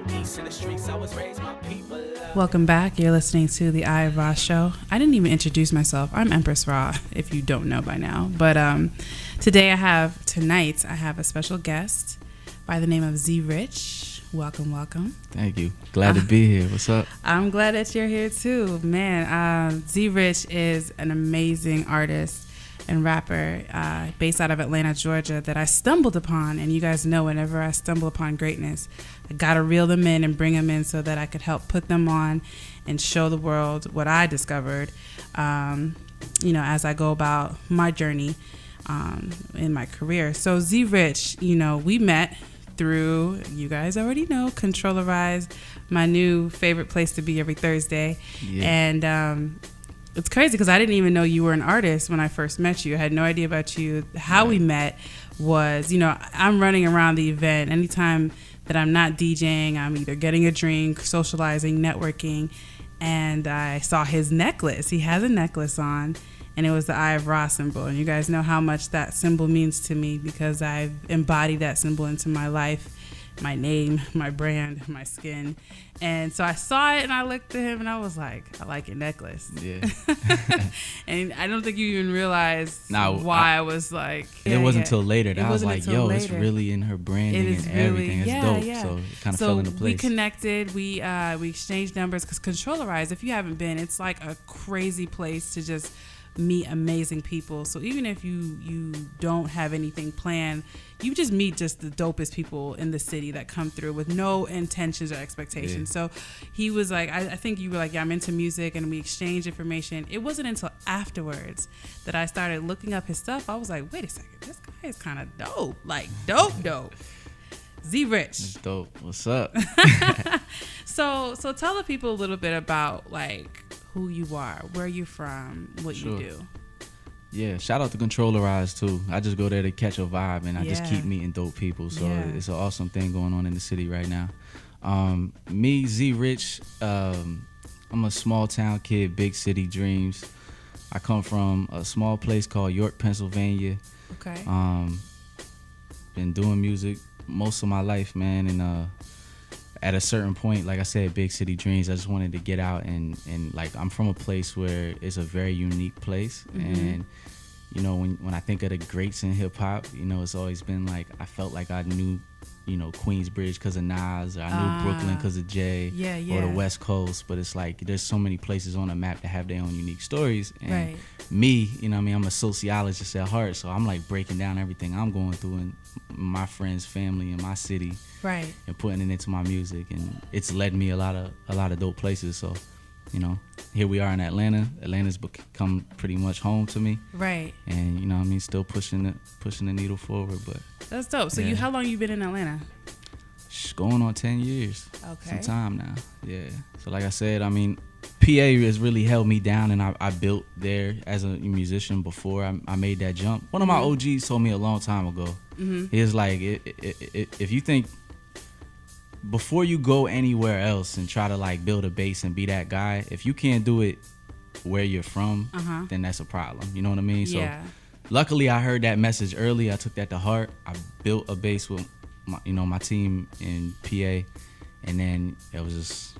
Peace in the streets, I was raised my people. Welcome back. You're listening to the Myke Rah Show. I didn't even introduce myself. I'm Empress Rah, if you don't know by now. But tonight I have a special guest by the name of Z Rich. Welcome, welcome. Thank you. Glad to be here. What's up? I'm glad that you're here too, man. Z Rich is an amazing artist and rapper based out of Atlanta, Georgia, that I stumbled upon. And you guys know, whenever I stumble upon greatness, I gotta reel them in and bring them in so that I could help put them on and show the world what I discovered, as I go about my journey in my career. So Z Rich, we met through, you guys already know, Controllerized, my new favorite place to be every Thursday. Yeah. And it's crazy because I didn't even know you were an artist when I first met you. I had no idea about you. How we met was, I'm running around the event. Anytime that I'm not DJing, I'm either getting a drink, socializing, networking, and I saw his necklace. He has a necklace on, and it was the Myke Rah symbol. And you guys know how much that symbol means to me because I've embodied that symbol into my life, my name, my brand, my skin. And so I saw it and I looked at him and I was like, I like your necklace. Yeah. And I don't think you even realized why I was like. It wasn't until later that I was like, yo, it's really in her branding and everything. It's dope. Yeah. So it kind of fell into place. We connected. We exchanged numbers because Controllerized, if you haven't been, it's like a crazy place to just meet amazing people. So even if you don't have anything planned, you just meet just the dopest people in the city that come through with no intentions or expectations. So he was like, I think you were like, yeah, I'm into music, and we exchanged information. It wasn't until afterwards that I started looking up his stuff. I was like, wait a second, this guy is kind of dope, like dope. Z Rich. It's dope. What's up? So tell the people a little bit about like who you are, where you're from, what you do. Yeah, shout out to Controllerized too. I just go there to catch a vibe, and I just keep meeting dope people. So it's an awesome thing going on in the city right now. Me, Z Rich, I'm a small town kid, big city dreams. I come from a small place called York, Pennsylvania. Okay. Been doing music most of my life, man, and at a certain point, like I said, big city dreams. I just wanted to get out and like I'm from a place where it's a very unique place, and when I think of the greats in hip hop, it's always been like I felt like I knew, Queensbridge because of Nas, or I knew Brooklyn because of Jay, or the West Coast. But it's like there's so many places on the map that have their own unique stories. And me, I'm a sociologist at heart, so I'm like breaking down everything I'm going through in my friends, family, and my city, and putting it into my music. And it's led me a lot of dope places. So, here we are in Atlanta. Atlanta's become pretty much home to me. Right. And still pushing the needle forward. But that's dope. So how long you been in Atlanta? Going on 10 years. Okay. Some time now. Yeah. So like I said, PA has really held me down, and I built there as a musician before I made that jump. One of my OGs told me a long time ago. He was like, if you think before you go anywhere else and try to like build a base and be that guy, if you can't do it where you're from, then that's a problem. You know what I mean? So luckily I heard that message early. I took that to heart. I built a base with my team in PA, and then it was just,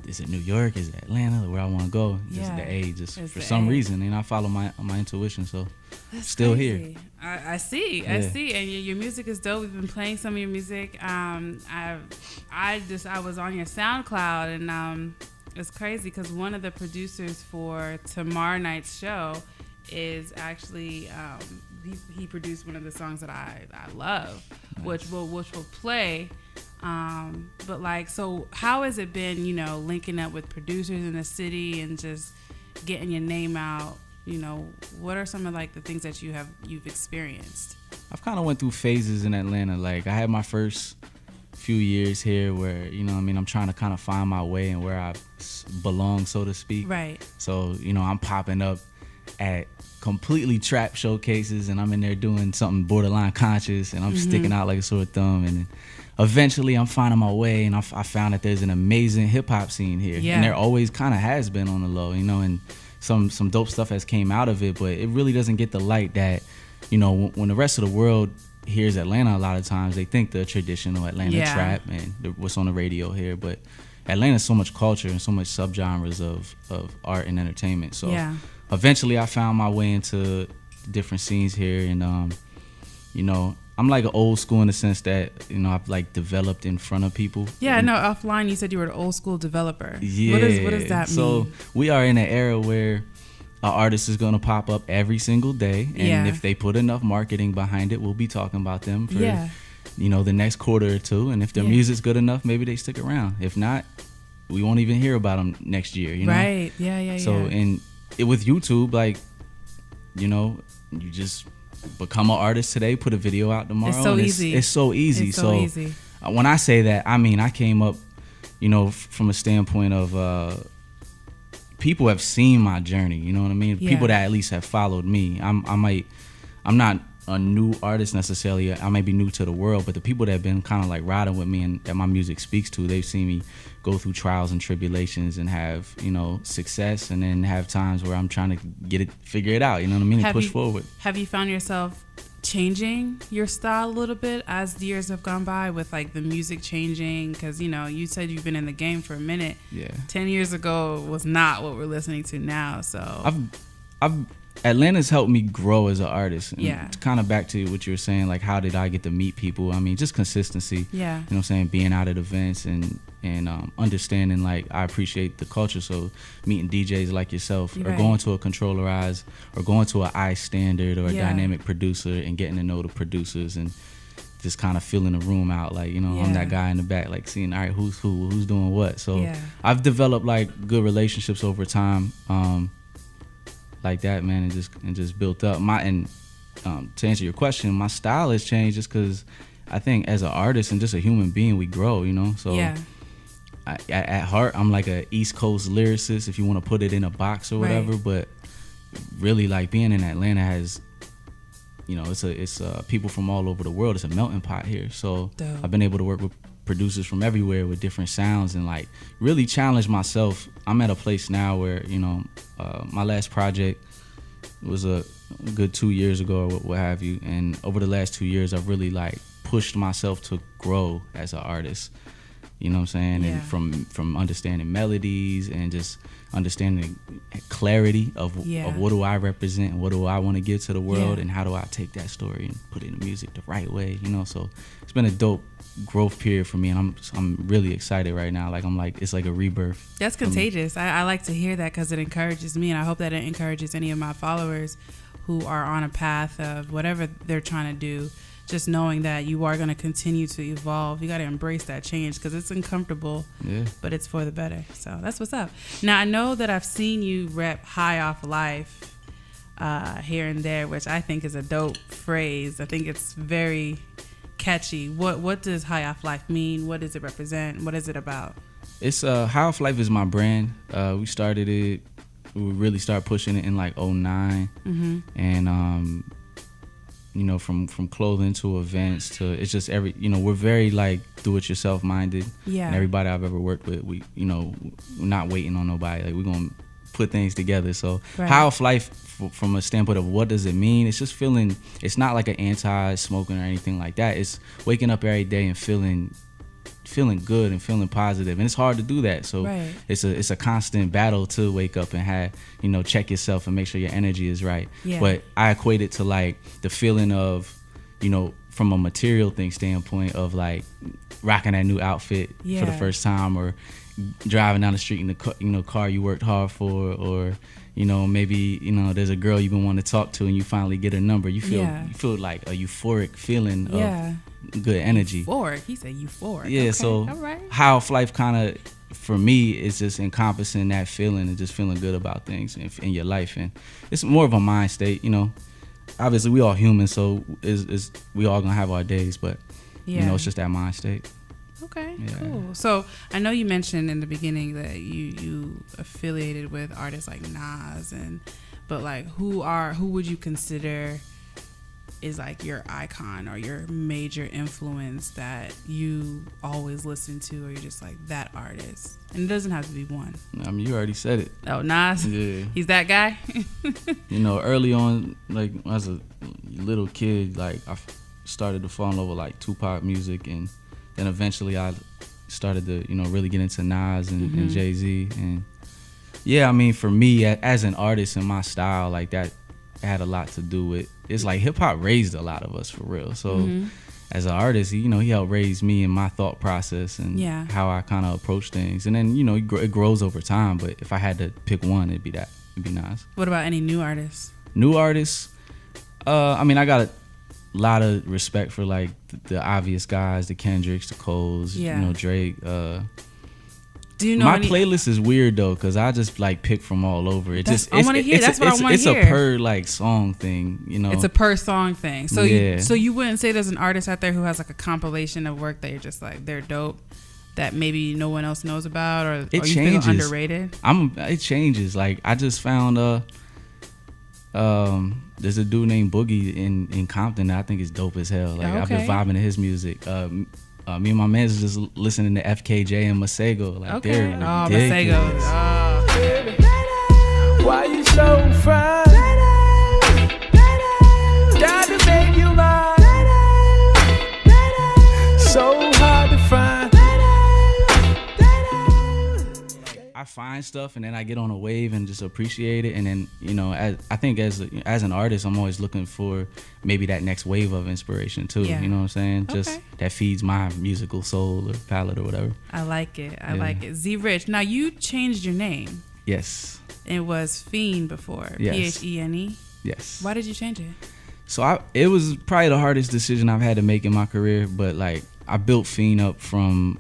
is it New York? Is it Atlanta? Where I want to go? Just the age, for some reason, and I follow my intuition. So that's still crazy. Here. I see, and your music is dope. We've been playing some of your music. I was on your SoundCloud, and it's crazy because one of the producers for tomorrow night's show is actually he produced one of the songs that I love, which will play. But like, so how has it been, linking up with producers in the city and just getting your name out? What are some of like the things that you've experienced? I've kind of went through phases in Atlanta. Like I had my first few years here where, I'm trying to kind of find my way and where I belong, so to speak. Right. So, I'm popping up at completely trap showcases, and I'm in there doing something borderline conscious, and I'm sticking out like a sore thumb. And then eventually I'm finding my way, and I found that there's an amazing hip hop scene here. And there always kind of has been on the low, and some dope stuff has came out of it, but it really doesn't get the light that, when the rest of the world hears Atlanta a lot of times, they think the traditional Atlanta Yeah. trap and what's on the radio here. But Atlanta's so much culture and so much subgenres of art and entertainment. So Yeah. eventually I found my way into different scenes here. And, you know, I'm like an old school in the sense that, you know, I've like developed in front of people. Yeah, no, offline you said you were an old school developer. Yeah. What does that mean? So we are in an era where an artist is going to pop up every single day. And Yeah. if they put enough marketing behind it, we'll be talking about them for, Yeah. you know, the next quarter or two. And if their Yeah. music's good enough, maybe they stick around. If not, we won't even hear about them next year, you know? Right. Yeah. So, yeah. and with YouTube, like, you know, you just become an artist today, put a video out tomorrow. It's so and easy. It's so easy. It's so easy. When I say that, I mean, I came up, you know, from a standpoint of people have seen my journey, you know what I mean? Yeah. People that at least have followed me. I'm not a new artist necessarily. I may be new to the world, but the people that have been kind of like riding with me and that my music speaks to, they've seen me go through trials and tribulations and have, you know, success, and then have times where I'm trying to figure it out, you know what I mean, and push forward. Have you found yourself changing your style a little bit as the years have gone by, with like the music changing? Because, you know, you said you've been in the game for a minute. Yeah. 10 years ago was not what we're listening to now. So Atlanta's helped me grow as an artist. And Yeah. kind of back to what you were saying, like, how did I get to meet people? I mean, just consistency. Yeah. You know what I'm saying? Being out at events and understanding, like, I appreciate the culture. So meeting DJs like yourself, or Right. going to a Controllerized, or going to an I Standard or a Yeah. Dynamic Producer and getting to know the producers and just kind of filling the room out. Like, you know, I'm Yeah. that guy in the back, like, seeing, all right, who's doing what. So Yeah. I've developed like good relationships over time. Like that, man, and just built up. To answer your question, my style has changed just because I think as an artist and just a human being, we grow, you know. So yeah. at heart, I'm like a East Coast lyricist, if you want to put it in a box or whatever. Right. But really, like, being in Atlanta has, you know, it's people from all over the world. It's a melting pot here. So Dope. I've been able to work with producers from everywhere with different sounds and like really challenge myself. I'm at a place now where, you know, my last project was a good 2 years ago or what have you, and over the last 2 years I've really like pushed myself to grow as an artist, you know what I'm saying? Yeah. And from understanding melodies and just understanding clarity of what do I represent and what do I want to give to the world, Yeah. and how do I take that story and put it in the music the right way, you know. So it's been a dope growth period for me, and I'm really excited right now. Like, I'm like, it's like a rebirth. That's contagious. I like to hear that because it encourages me, and I hope that it encourages any of my followers who are on a path of whatever they're trying to do. Just knowing that you are going to continue to evolve. You got to embrace that change because it's uncomfortable, Yeah. but it's for the better. So that's what's up. Now, I know that I've seen you rep High Off Life here and there, which I think is a dope phrase. I think it's very catchy. What does High Off Life mean? What does it represent? What is it about? It's High Off Life is my brand. We started it. We really started pushing it in like 2009, and you know, from clothing to events to, it's just we're very like do-it-yourself minded. Yeah. And everybody I've ever worked with, we're not waiting on nobody. Like, we're gonna put things together. So Right. High Off Life, from a standpoint of what does it mean, it's just feeling. It's not like an anti-smoking or anything like that. It's waking up every day and feeling good and feeling positive, and it's hard to do that. So Right. it's a constant battle to wake up and have, check yourself and make sure your energy is right. Yeah. But I equate it to like the feeling of, from a material thing standpoint of like rocking that new outfit for the Yeah. first time, or driving down the street in the car you worked hard for, or maybe there's a girl you've been wanting to talk to and you finally get her number. You feel like a euphoric feeling of good energy. Euphoric. He said euphoric. Yeah, Okay. so All right. High Off Life kind of, for me, is just encompassing that feeling and just feeling good about things in your life. And it's more of a mind state, Obviously, we all human, so we all gonna have our days, but it's just that mind state. Okay, Yeah. cool. So I know you mentioned in the beginning that you affiliated with artists like Nas, but like who would you consider is like your icon or your major influence that you always listen to, or you're just like that artist? And it doesn't have to be one. I mean, you already said it. Oh, Nas? Yeah. He's that guy? Early on, like as a little kid, like started to fall in love with like Tupac music, and then eventually I started to really get into Nas and Jay-Z. And yeah, I mean, for me as an artist and my style, like that had a lot to do with, it's like hip hop raised a lot of us for real. So as an artist, he helped raise me in my thought process and how I kind of approach things. And then it grows over time. But if I had to pick one, it'd be Nas. What about any new artists? New artists, I mean, I got a lot of respect for like the obvious guys, the Kendricks, the Coles, Drake. Do you know my playlist is weird though, cause I just like pick from all over. I want to hear. That's what I want to hear. It's a per like song thing, It's a per song thing. So you wouldn't say there's an artist out there who has like a compilation of work that you're just like, they're dope, that maybe no one else knows about, or you feel underrated? It changes. Like I just found there's a dude named Boogie in Compton that I think is dope as hell. Like I've been vibing to his music. Me and my man is just listening to FKJ and Masego. Like they're ridiculous. Why you so fine? Gotta make you mine. So hard to find. I find stuff and then I get on a wave and just appreciate it, and then I think as an artist, I'm always looking for maybe that next wave of inspiration too. You know what I'm saying? Just that feeds my musical soul or palette or whatever. I like it. I like it. Z Rich. Now you changed your name. Yes. It was Fiend before. Yes. Phene. Yes. Why did you change it? So it was probably the hardest decision I've had to make in my career, but like I built Fiend up from.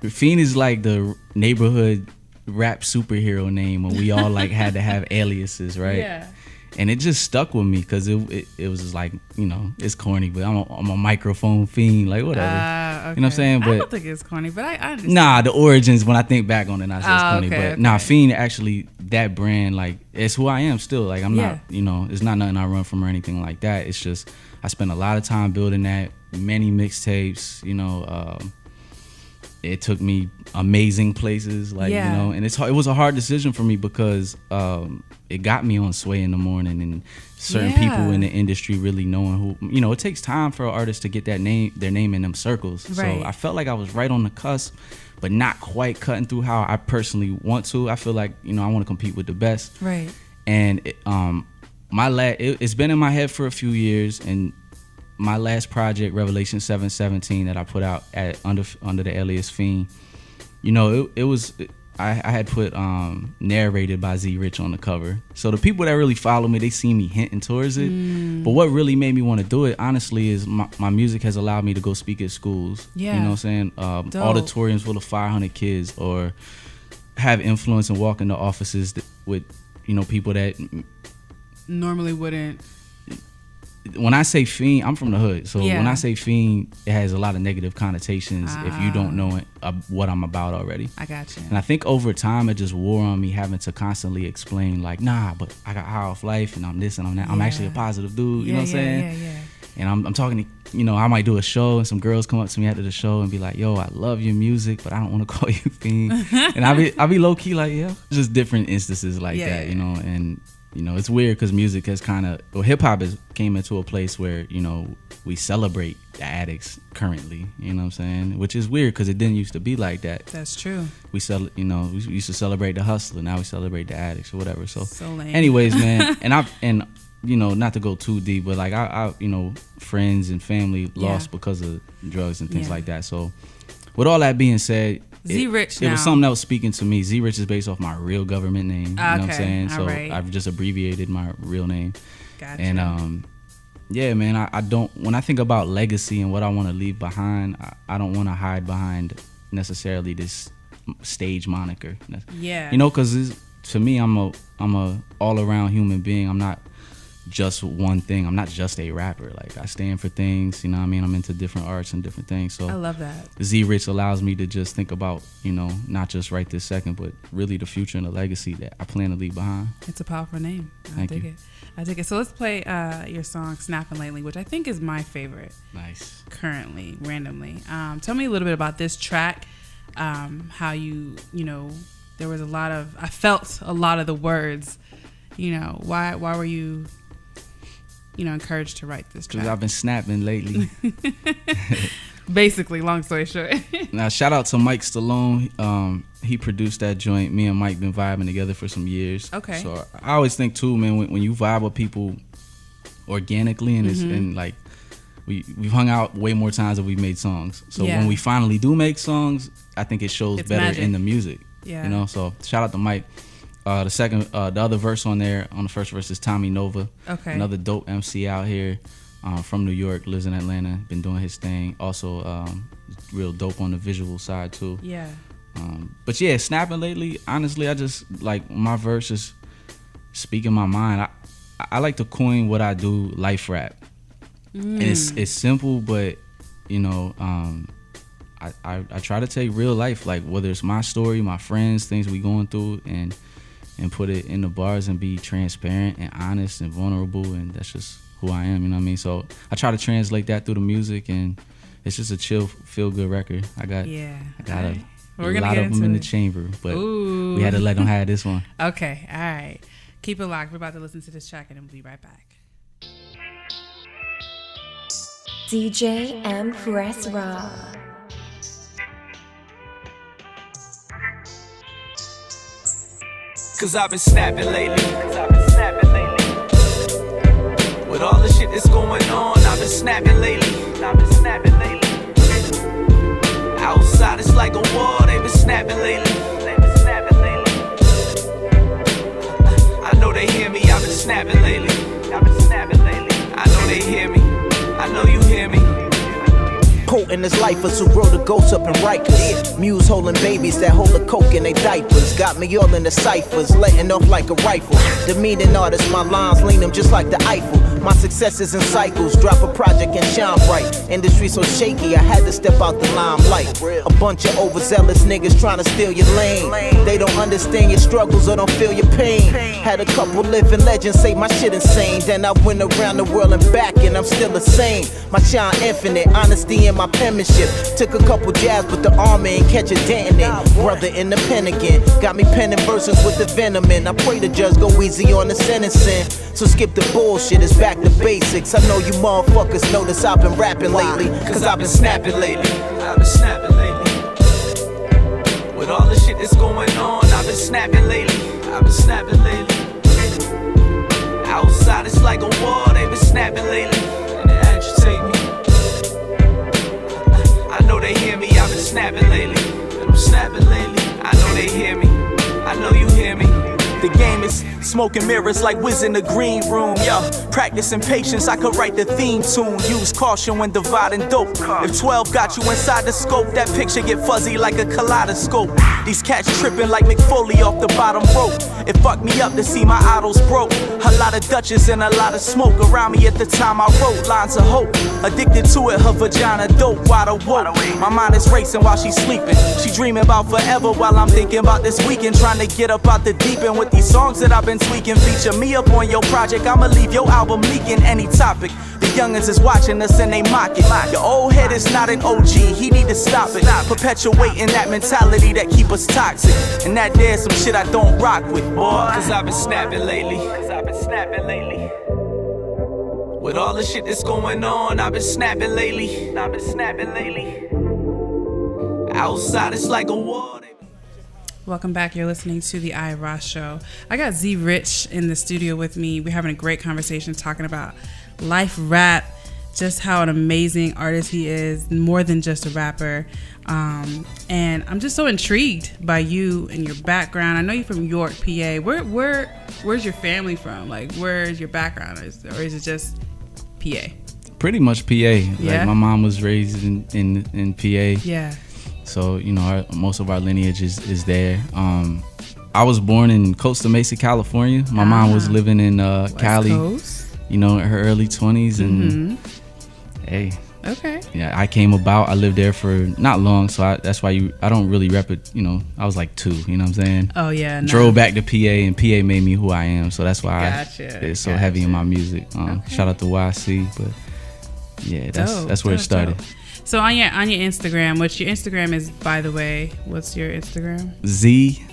Fiend is like the neighborhood rap superhero name when we all like had to have aliases, right? Yeah. And it just stuck with me because it was just like, it's corny, but I'm a microphone fiend, like whatever. Okay. You know what I'm saying? But I don't think it's corny, but I understand. Nah, the origins, when I think back on it, I say it's corny. But nah, Fiend actually, that brand, like, it's who I am still. Like, I'm not, it's not nothing I run from or anything like that. It's just, I spent a lot of time building that, many mixtapes, it took me amazing places, like, and it was a hard decision for me because it got me on Sway in the Morning and certain people in the industry really knowing who, it takes time for an artist to get their name in them circles. Right. So I felt like I was right on the cusp, but not quite cutting through how I personally want to. I feel like, I want to compete with the best. Right. And it's been in my head for a few years, and my last project, Revelation 7:17, that I put out under the alias Fiend, it was, I had put narrated by Z Rich on the cover. So the people that really follow me, they see me hinting towards it. But what really made me want to do it, honestly, is my music has allowed me to go speak at schools. Yeah. You know what I'm saying? Auditoriums full of 500 kids, or have influence and walk into offices with, people that normally wouldn't. When I say Fiend, I'm from the hood, so when I say Fiend, it has a lot of negative connotations if you don't know what I'm about already. I got you. And I think over time, it just wore on me having to constantly explain, like, nah, but I got high off life, and I'm this and I'm that. I'm actually a positive dude, you know what I'm saying? Yeah. And I'm talking to, I might do a show, and some girls come up to me after the show and be like, yo, I love your music, but I don't want to call you Fiend. And I'll be low key like, just different instances like that, and. It's weird because music has hip hop came into a place where, we celebrate the addicts currently, you know what I'm saying? Which is weird because it didn't used to be like that. That's true. We we used to celebrate the hustler. Now we celebrate the addicts or whatever. So lame. Anyways, man, and not to go too deep, but like I friends and family lost because of drugs and things like that. So with all that being said, Z Rich it was something that was speaking to me. Z Rich is based off my real government name. You know what I'm saying? So I've just abbreviated my real name. Gotcha. And man, I don't, when I think about legacy and what I want to leave behind, I don't want to hide behind necessarily this stage moniker. Yeah. Because to me, I'm a all around human being. I'm not just one thing. I'm not just a rapper. Like, I stand for things, I'm into different arts and different things. So I love that. Z Rich allows me to just think about, not just right this second, but really the future and the legacy that I plan to leave behind. It's a powerful name. I dig it. So let's play your song Snapping Lately, which I think is my favorite. Nice. Currently, randomly. Tell me a little bit about this track. How there was I felt a lot of the words. Why were you encouraged to write this Because track? I've been snapping lately. Basically, long story short. Now, shout out to Myke Stallone. He produced that joint. Me and Mike been vibing together for some years. Okay. So I always think too, man, when you vibe with people organically and it's and like we've hung out way more times than we've made songs. So when we finally do make songs, I think it shows better magic. in the music. Yeah. You know. So shout out to Mike. The other verse on there, on the first verse, is Tommy Nova. Okay. Another dope MC out here. From New York, lives in Atlanta, been doing his thing. Also, real dope on the visual side too. Yeah. But yeah, snapping lately. Honestly, I just like my verses speaking my mind. I like to coin what I do life rap, and it's simple, but I try to take real life, like whether it's my story, my friends, things we going through, and put it in the bars and be transparent and honest and vulnerable, and that's just who I am, you know what I mean? So I try to translate that through the music, and it's just a chill, feel-good record. I got a lot of them in the chamber, but we had to let them have this one. Okay, all right. Keep it locked. We're about to listen to this track, and then we'll be right back. DJ Empress Rah. Cause I've been snapping lately. With all the shit that's going on, I've been snapping lately. Outside it's like a war, they've been snapping lately. I know they hear me, I've been snapping lately. I know they hear me, I know you hear me. Potent as lifers who grow the ghosts up in Rikers. Muse holding babies that hold the coke in their diapers. Got me all in the ciphers, letting off like a rifle. Demeaning artists, my lines lean them just like the Eiffel. My successes in cycles, drop a project and shine bright. Industry so shaky, I had to step out the limelight. A bunch of overzealous niggas trying to steal your lane. They don't understand your struggles or don't feel your pain. Had a couple living legends say my shit insane. Then I went around the world and back and I'm still the same. My shine infinite, honesty in my penmanship. Took a couple jabs with the armor and catch a dent in it. Brother in the pen again, got me penning verses with the venom in. I pray the judge go easy on the sentencing. So skip the bullshit, it's back to basics. I know you motherfuckers notice I've been rapping lately. Cause I've been snapping lately. With all the shit that's going on, I've been snapping lately. Outside it's like a war, they've been snapping lately. And they agitate me. I know they hear me, I've been snapping lately. And I'm snapping lately. I know they hear me, I know you hear me. The game is smoking mirrors like Wiz in the green room, yo. Practicing patience, I could write the theme tune. Use caution when dividing dope. If 12 got you inside the scope, that picture get fuzzy like a kaleidoscope. These cats tripping like McFoley off the bottom rope. It fucked me up to see my idols broke. A lot of Dutchess and a lot of smoke around me at the time I wrote lines of hope. Addicted to it, her vagina dope, wide awoke. My mind is racing while she's sleeping. She dreaming about forever while I'm thinking about this weekend. Trying to get up out the deep end with these songs that I've been tweaking. Feature me up on your project, I'ma leave your album leaking any topic. The youngins is watching us and they mock it. Your old head is not an OG, he need to stop it. Perpetuating that mentality that keep us toxic. And that there's some shit I don't rock with, boy. Cause I've been snapping lately. With all the shit that's going on, I've been snapping lately. Outside it's like a war. Welcome back. You're listening to the I Rah Show. I got Z Rich in the studio with me. We're having a great conversation talking about life rap, just how an amazing artist he is, more than just a rapper. And I'm just so intrigued by you and your background. I know you're from York, PA. Where's your family from? Like, where's your background? Or is it just PA? Pretty much PA. Yeah? Like my mom was raised in PA. Yeah. So, most of our lineage is there. I was born in Costa Mesa, California. My mom was living in Cali, Coast? in her early 20s. And hey, Okay. yeah, I came about. I lived there for not long, so that's why I don't really rep it. I was like 2. You know what I'm saying? Oh yeah. No. Drove back to PA, and PA made me who I am. So that's why it's so heavy in my music. Shout out to YC, but yeah, that's where it started. Dope. So on your Instagram, which your Instagram is, by the way, what's your Instagram? Z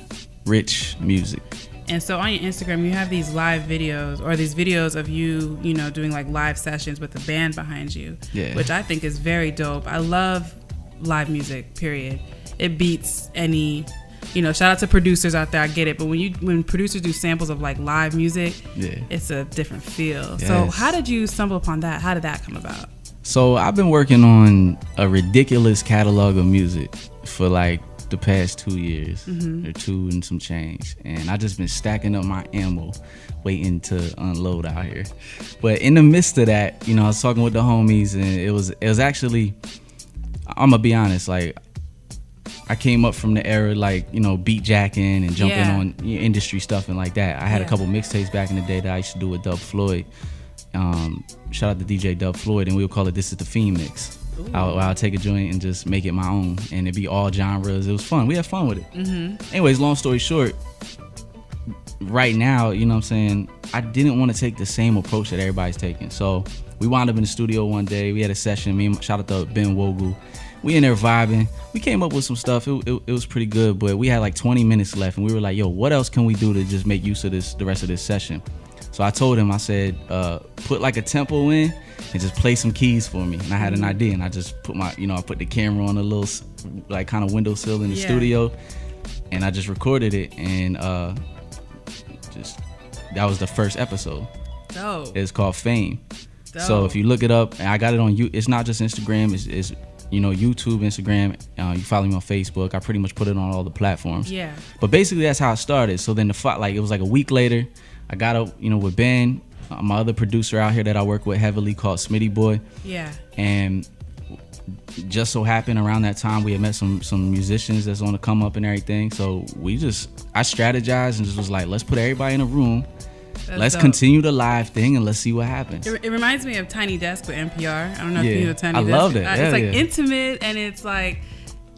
Rich Music. And so on your Instagram, you have these live videos or these videos of you, doing like live sessions with the band behind you, which I think is very dope. I love live music, period. It beats any, shout out to producers out there. I get it. But when producers do samples of like live music, it's a different feel. Yes. So how did you stumble upon that? How did that come about? So I've been working on a ridiculous catalog of music for like the past 2 years, or 2 and some change, and I just been stacking up my ammo, waiting to unload out here. But in the midst of that, I was talking with the homies, and it was actually, I'm gonna be honest, like I came up from the era like beat jacking and jumping on industry stuff and like that. I had a couple mixtapes back in the day that I used to do with Dub Floyd. Shout out to DJ Dub Floyd, and we would call it "This Is the Fiend Mix." I'll take a joint and just make it my own, and it'd be all genres. It was fun. We had fun with it. Anyways, long story short, right now, you know what I'm saying, I didn't want to take the same approach that everybody's taking. So we wound up in the studio one day. We had a session. Shout out to Ben Wogel. We in there vibing. We came up with some stuff. It was pretty good, but we had like 20 minutes left, and we were like, yo, what else can we do to just make use of the rest of this session? So I told him, I said, put like a tempo in and just play some keys for me. And I had an idea, and I just put I put the camera on a little like kind of windowsill in the studio, and I just recorded it, and that was the first episode. Dope. It's called Fame. Dope. So if you look it up, and I got it on it's not just Instagram, it's YouTube, Instagram. You follow me on Facebook. I pretty much put it on all the platforms. Yeah. But basically that's how it started. So then it was like a week later, I got up, with Ben, my other producer out here that I work with heavily called Smitty Boy. Yeah. And just so happened around that time we had met some musicians that's on the come up and everything. So I strategized and just was like, let's put everybody in a room. Let's continue the live thing and let's see what happens. It reminds me of Tiny Desk with NPR. I don't know if you know Tiny Desk. I love it. It's like intimate, and it's like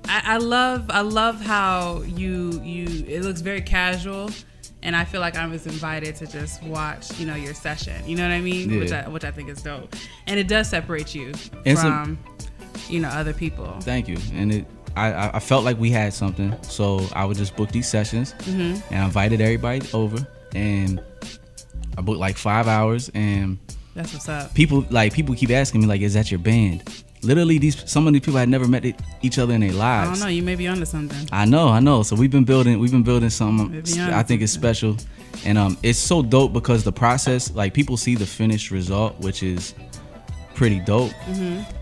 I love how it looks very casual. And I feel like I was invited to just watch, your session. You know what I mean? Yeah. Which I think is dope. And it does separate you from, other people. Thank you. And I felt like we had something. So I would just book these sessions, and I invited everybody over, and I booked like 5 hours. And that's what's up. People keep asking me like, is that your band? Literally, some of these people had never met each other in their lives. I don't know. You may be onto something. I know. So we've been building something. I think it's special, and it's so dope because the process, like people see the finished result, which is pretty dope.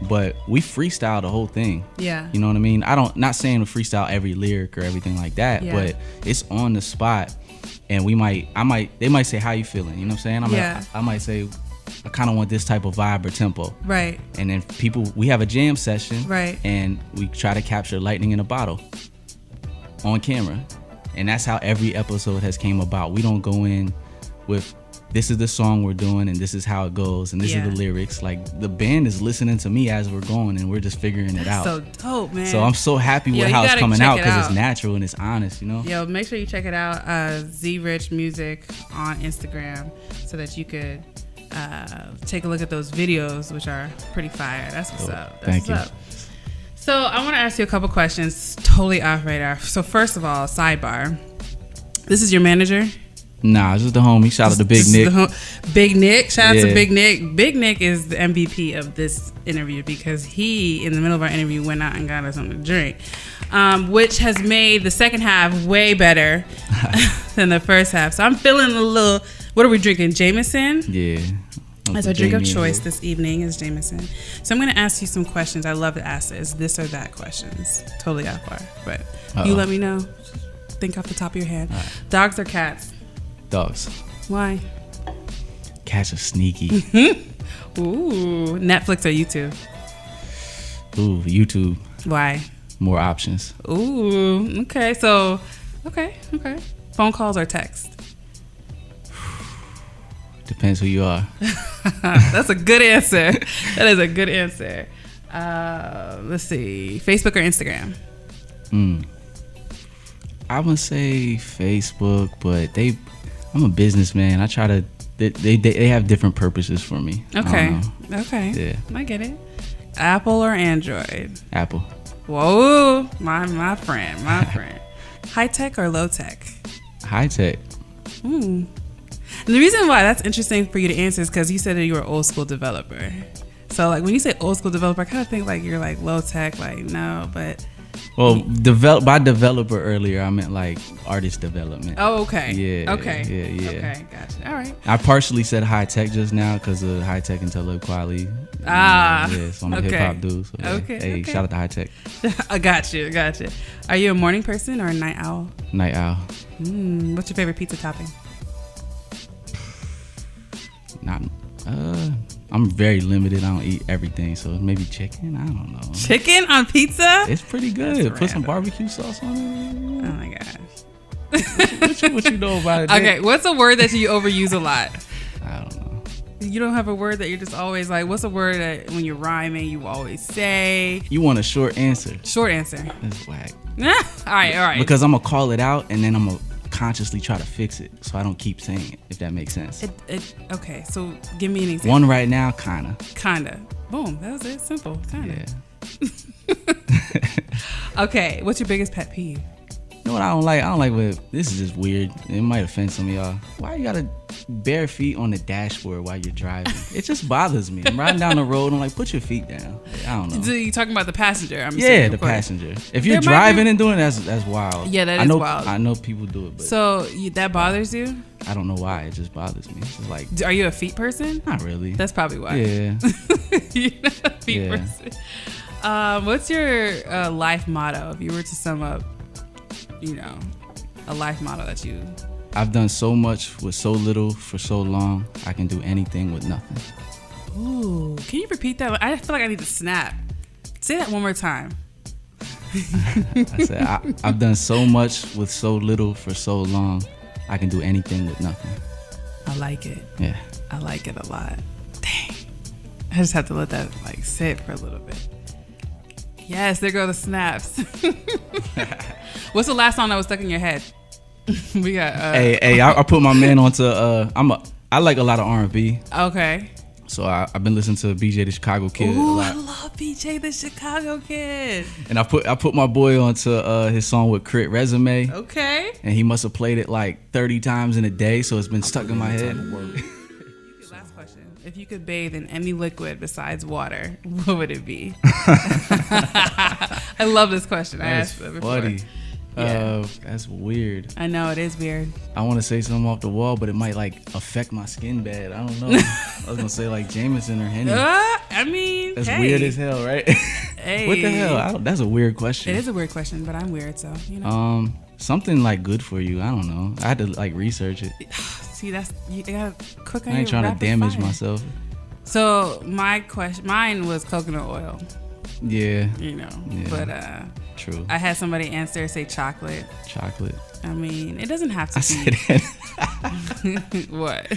But we freestyle the whole thing. Yeah. You know what I mean? Not saying we freestyle every lyric or everything like that, but it's on the spot, and they might say, how you feeling? You know what I'm saying? I might say, I kind of want this type of vibe or tempo. Right. And then we have a jam session. Right. And we try to capture lightning in a bottle on camera. And that's how every episode has came about. We don't go in with, this is the song we're doing and this is how it goes and this is the lyrics. Like the band is listening to me as we're going and we're just figuring it out. So dope, man. So I'm so happy with how it's coming out because it's natural and it's honest, Yo, make sure you check it out. Z Rich Music on Instagram so that you could take a look at those videos, which are pretty fire. That's what's up. That's Thank you. So I want to ask you a couple questions, totally off radar. So first of all, sidebar. This is your manager? Nah, this is the homie. Shout out to Big Nick. Big Nick. Shout out to Big Nick. Big Nick is the MVP of this interview because he, in the middle of our interview, went out and got us something to drink, which has made the second half way better than the first half. So I'm feeling a little. What are we drinking? Jameson? Yeah. As our drink of choice this evening is Jameson. So I'm going to ask you some questions. I love to ask this or that questions. Totally off bar. But you let me know. Think off the top of your head. Right. Dogs or cats? Dogs. Why? Cats are sneaky. Ooh. Netflix or YouTube? Ooh, YouTube. Why? More options. Ooh. Okay. So, okay. Phone calls or text? Depends who you are. That's a good answer. That is a good answer. Let's see. Facebook or Instagram? I would say Facebook, but I'm a businessman. I try to. They have different purposes for me. Okay. Yeah. I get it. Apple or Android? Apple. Whoa, my friend. High tech or low tech? High tech. And the reason why that's interesting for you to answer is because you said that you were an old school developer. So like when you say old school developer, I kind of think like you're like low tech, like no, but. Well, by developer earlier, I meant like artist development. Oh, okay. Yeah. Okay. Yeah. Okay, gotcha. All right. I partially said high tech just now because of high tech and tele quality. Yeah, so I'm a hip hop dude. So yeah. Okay. Hey, shout out to high tech. I got you. Are you a morning person or a night owl? Night owl. What's your favorite pizza topping? I'm very limited. I don't eat everything, so maybe chicken. I don't know. Chicken on pizza? It's pretty good. Put some barbecue sauce on it. Oh my gosh. What you know about it? Okay, what's a word that you overuse a lot? I don't know. You don't have a word that you're just always like, what's a word that when you're rhyming you always say? You want a short answer? Short answer. That's whack. All right. Because I'm gonna call it out and then I'm gonna consciously try to fix it so I don't keep saying it, if that makes sense. Okay, so give me an example. One right now, kinda. Boom, that was it. Simple. Kinda. Yeah. Okay, what's your biggest pet peeve? You know what I don't like? I don't like what, this is just weird. It might offend some of y'all. Why you gotta bare feet on the dashboard while you're driving? It just bothers me. I'm riding down the road and I'm like, put your feet down. I don't know. So you talking about the passenger? I'm Yeah, assuming, the of course. passenger. If you're driving and doing it, that's wild. Yeah, that I is know, wild. I know people do it, but So that bothers you? I don't know why. It just bothers me. It's just like, Are you a feet person? not really. That's probably why. Yeah. You're not a feet person. What's your life motto? If you were to sum up, a life motto that you... I've done so much with so little for so long. I can do anything with nothing. Ooh, can you repeat that? I feel like I need to snap. Say that one more time. I said, I've done so much with so little for so long. I can do anything with nothing. I like it. Yeah. I like it a lot. Dang. I just have to let that sit for a little bit. Yes, there go the snaps. What's the last song that was stuck in your head? We got. Hey, I put my man onto. I like a lot of R&B. Okay. So I've been listening to BJ the Chicago Kid a Ooh, lot. I love BJ the Chicago Kid. And I put my boy onto his song with Crit Resume. Okay. And he must have played it like 30 times in a day, so it's been stuck in my head. Last question. If you could bathe in any liquid besides water, what would it be? I love this question. I asked it before. Funny. Yeah. That's weird. I know, it is weird. I want to say something off the wall, but it might affect my skin bad. I don't know. I was gonna say Jameson or Henny. I mean, That's weird as hell, right? Hey. What the hell? That's a weird question. It is a weird question, but I'm weird, so something good for you. I don't know. I had to research it. See, you gotta cook on I ain't your trying to damage fire. myself. So mine was coconut oil. Yeah. But true. I had somebody say chocolate. Chocolate. I mean, it doesn't have to I be. said that. What?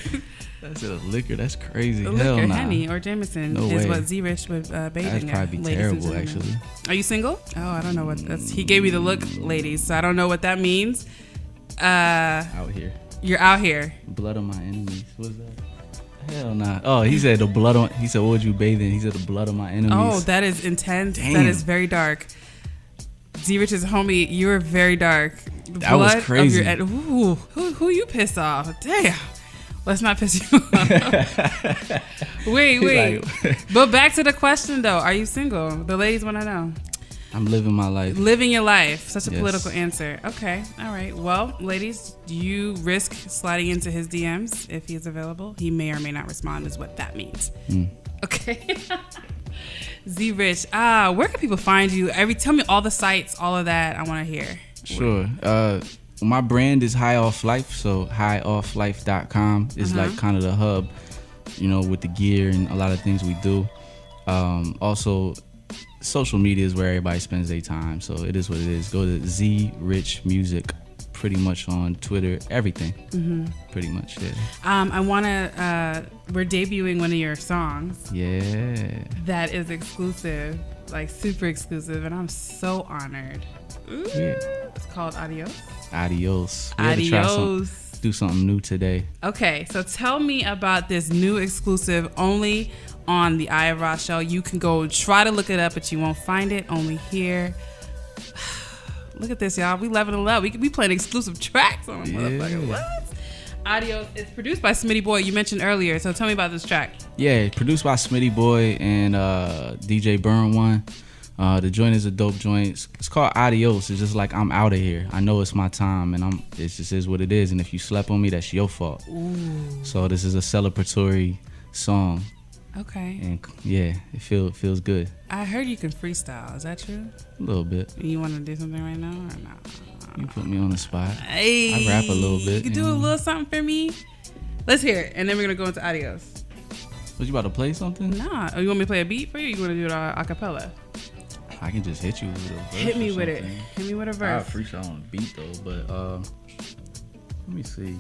I said a liquor. That's crazy. A Hell liquor, nah. Henny or Jameson No is way. what Z-Rich would bathing. That'd probably be ladies and terrible, gentlemen. actually. Are you single? Oh, I don't know what that's. He gave me the look, ladies, so I don't know what that means. Out here. You're out here. Blood on my enemies. What's that? Hell nah. Oh, he said he said, what would you bathe in? He said the blood of my enemies. Oh, that is intense. Damn. That is very dark. Z-Rich's homie, you were very dark. The That was blood crazy. Of your, who you pissed off? Damn. Let's not piss you off. Wait. But back to the question though. Are you single? The ladies want to know. I'm living my life. Living your life. Such a Yes. political answer. Okay. All right. Well, ladies, do you risk sliding into his DMs if he's available? He may or may not respond is what that means. Okay. Z-Rich, where can people find you? Tell me all the sites, all of that. I want to hear. Sure. My brand is High Off Life, so highofflife.com is kind of the hub, with the gear and a lot of things we do. Also, social media is where everybody spends their time, so it is what it is. Go to Z-Rich Music, pretty much on Twitter, everything. Pretty much, yeah. I want to, we're debuting one of your songs. Yeah. That is exclusive, super exclusive, and I'm so honored. Ooh. Yeah. It's called Adios. Adios. We had to try do something new today. Okay, so tell me about this new exclusive only on the I Rah show. You can go try to look it up, but you won't find it. Only here. Look at this, y'all. We leveling up. We playing exclusive tracks on a motherfucker. What? Adios. It's produced by Smitty Boy. You mentioned earlier, so tell me about this track. Yeah, produced by Smitty Boy and DJ Burn One. The joint is a dope joint. It's called Adios. It's just like I'm out of here. I know it's my time, and it just is what it is. And if you slept on me, that's your fault. Ooh. So this is a celebratory song. Okay. And yeah, it feels good. I heard you can freestyle. Is that true? A little bit. You want to do something right now or not? You put me on the spot. Hey, I rap a little bit. You can do a little something for me. Let's hear it, and then we're gonna go into Adios. Was you about to play something? Nah. Oh, you want me to play a beat for you? Or you want to do it a cappella? I can just hit you with a verse. Hit me or with it. something. Hit me with a I verse. freestyle on the beat though, but let me see.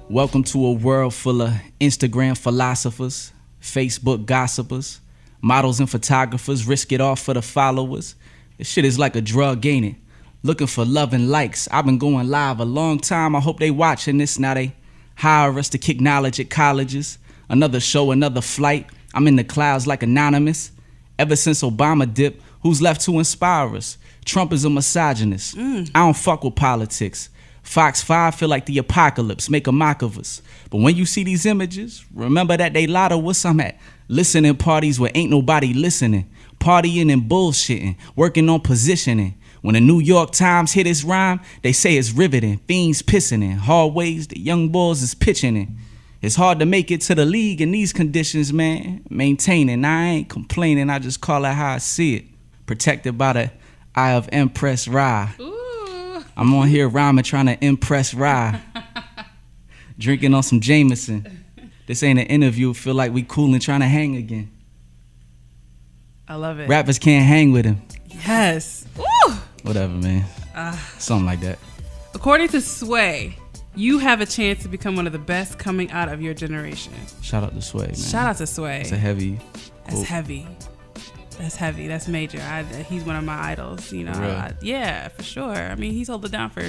Welcome to a world full of Instagram philosophers, Facebook gossipers, models and photographers. Risk it all for the followers. This shit is like a drug, ain't it? Looking for love and likes. I've been going live a long time. I hope they watching this. Now they hire us to kick knowledge at colleges. Another show, another flight. I'm in the clouds like Anonymous. Ever since Obama dipped, who's left to inspire us? Trump is a misogynist. I don't fuck with politics. Fox 5 feel like the apocalypse, make a mock of us. But when you see these images, remember that they lie to us. I'm at listening parties where ain't nobody listening. Partying and bullshitting, working on positioning. When the New York Times hit its rhyme, they say it's riveting. Fiends pissing in hallways, the young boys is pitching in. It's hard to make it to the league in these conditions, man. Maintaining, I ain't complaining, I just call it how I see it. Protected by the eye of Empress Rah. Ooh. I'm on here rhyming trying to impress Rah. Drinking on some Jameson. This ain't an interview, feel like we cool and trying to hang again. I love it. Rappers can't hang with him. Yes. Ooh. Whatever, man. Something like that. According to Sway, you have a chance to become one of the best coming out of your generation. Shout out to Sway, man. Shout out to Sway. It's a heavy. That's heavy. That's heavy. That's major. He's one of my idols. You know. Really? Yeah, for sure. I mean, he's holding down for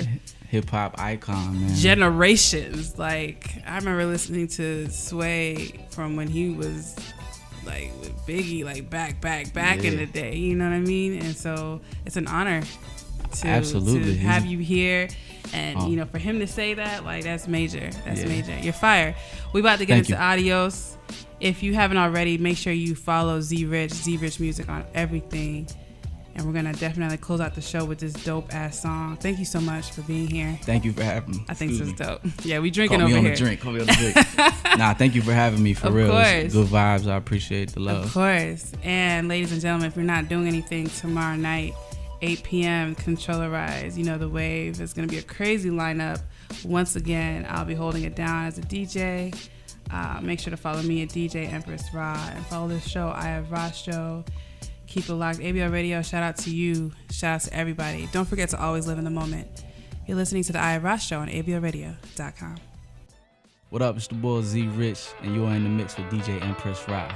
Hip hop icon, man. generations. Like, I remember listening to Sway from when he was like with Biggie, like back in the day. You know what I mean? And so it's an honor to have you here. And, you know, for him to say that, like, that's major. That's major. You're fire. We about to get into Adios. If you haven't already, make sure you follow Z Rich Music on everything. And we're going to definitely close out the show with this dope-ass song. Thank you so much for being here. Thank you for having me. I think this is dope. Yeah, we drinking over here. Call me on the drink. Nah, thank you for having me, for real. It's good vibes. I appreciate the love. Of course. And ladies and gentlemen, if you're not doing anything tomorrow night, 8 p.m., Controllerize, you know the wave. It's going to be a crazy lineup. Once again, I'll be holding it down as a DJ. Make sure to follow me at DJ Empress Rah and follow this show, I Have Rah Show. Keep it locked. ABL Radio, shout out to you. Shout out to everybody. Don't forget to always live in the moment. You're listening to the I Have Rah Show on ablradio.com. What up? It's the boy Z Rich, and you are in the mix with DJ Empress Rah.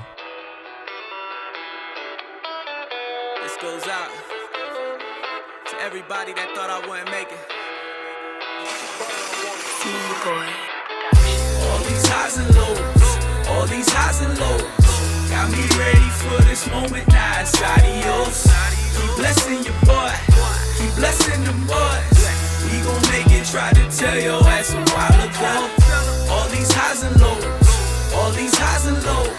This goes out to everybody that thought I wouldn't make it. All these highs and lows, all these highs and lows, got me ready for this moment. Now it's adios. Keep blessing your boy, keep blessing them boys. We gon' make it. Tried to tell your ass a while ago. All these highs and lows, all these highs and lows,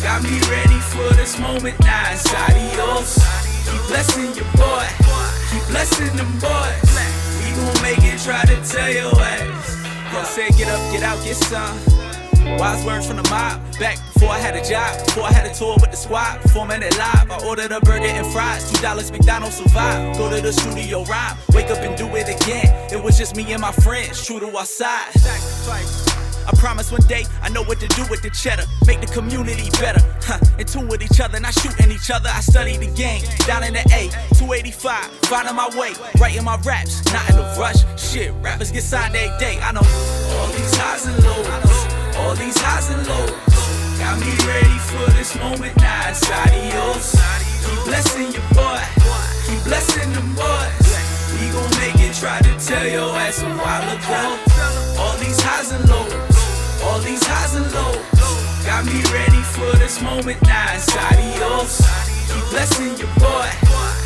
got me ready for this moment. Now it's adios. Keep blessing your boy, keep blessing them boys. We gon' make it. Try to tell your ass. Yo, say get up, get out, get some. Wise words from the mob. Back before I had a job, before I had a tour with the squad, 4 minute live. I ordered a burger and fries, $2 McDonald's survive. Go to the studio, rhyme, wake up and do it again. It was just me and my friends, true to our side. I promise one day I know what to do with the cheddar. Make the community better, in tune with each other, not shooting each other. I study the game, down in the A, 285, finding my way, writing my raps, not in a rush. Shit, rappers get signed every day. I know all these highs and lows, all these highs and lows, got me ready for this moment. Now it's adios. Keep blessing your boy, keep blessing them boys. We gon' make it. Try to tell your ass a while ago. All these highs and lows, all these highs and lows, got me ready for this moment. Now it's adios. Keep blessing your boy,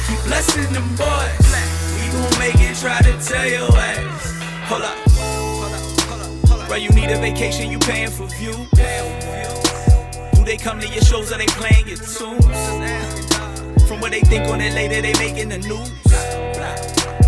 keep blessing them boys. We gon' make it. Try to tell your ass. Hold up, hold up, hold up, hold Right, you need a vacation, you paying for view. Do they come to your shows or they playing your tunes? From what they think on it later, they making the news.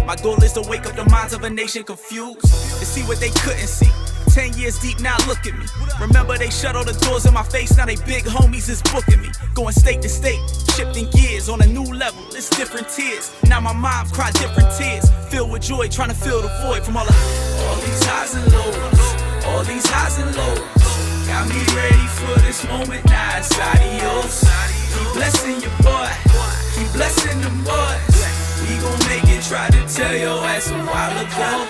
My goal is to wake up the minds of a nation confused, to see what they couldn't see. 10 years deep, now look at me. Remember they shut all the doors in my face, now they big homies is booking me. Going state to state, shifting gears on a new level, it's different tears. Now my mom cry different tears, filled with joy, trying to fill the void from all these highs and lows. All these highs and lows got me ready for this moment, now it's adios. Keep blessing your boy, keep blessing them boys. We gon' make it, try to tell your ass a while ago.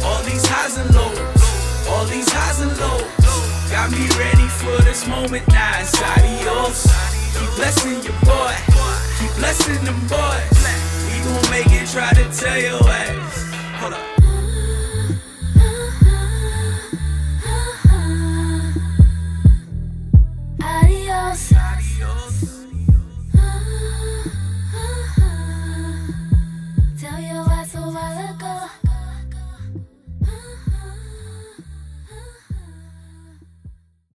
All these highs and lows, all these highs and lows got me ready for this moment, now it's adios. Keep blessing your boy, keep blessing them boys. We gon' make it, try to tell your ass. Hold up. Adios. Tell your ass a while ago.